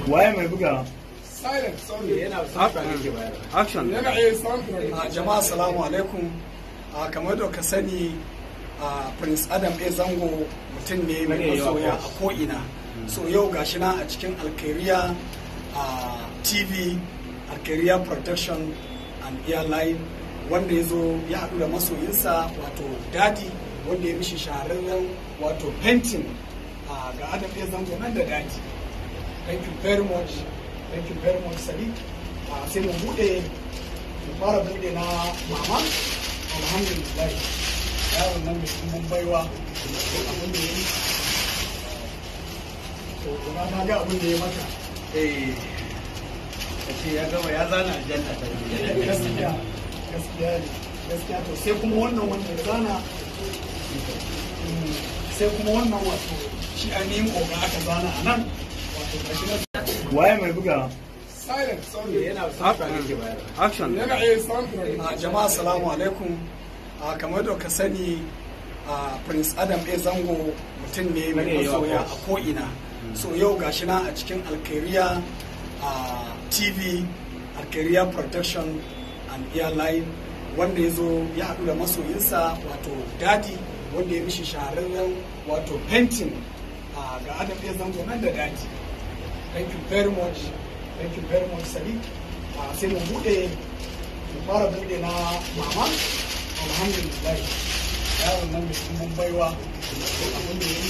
waye mai buga silent sorry yana action jama'a assalamu alaikum kamar da ka sani Prince Adam A Zango mutum ne mai masoya a ko'ina so yau gashi na a cikin Alkhairiya TV Alkhairiya Production and Airline wanda ya zo ya haɗu da masoyinsa wato Dadi wanda ya mishi shahararren wato painting ga Adam A Zango nan da Dadi. Thank you very much Sadiq. Sai mu fara bude na mama alhamdulillah yaron nan mun baiwa abin da yi to kuma na ga abin da ya maka kace ya gama ya zana aljanna ta gaskiya to sai kuma wannan wanda ya zana sai kuma wannan wato shi ainihin koga aka zana a nan wato gashi waye mai buga silent sorry yana action jama'a assalamu alaikum kamar da ka sani Prince Adam A Zango mutum ne mai masoya a ko'ina so yau gashi na a cikin Alkhairiya TV Alkhairiya Production and Airline wanda ya zo ya haɗu da masoyinsa wato Dadi wanda ya mishi shahararren wato painting ga Adam A Zango nan da Dadi. Thank you very much Sadiq. Sai mu fara bude na mama alhamdulillah yaron nan mun baiwa abin da yi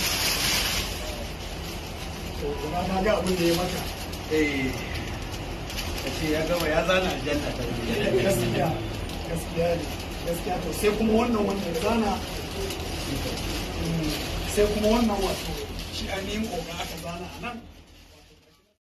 to kuma na ga abin da ya maka kace ya gama ya zana aljanna ta gaskiya to sai kuma wannan wanda ya zana sai kuma wannan wato shi ainihin koga aka zana a nan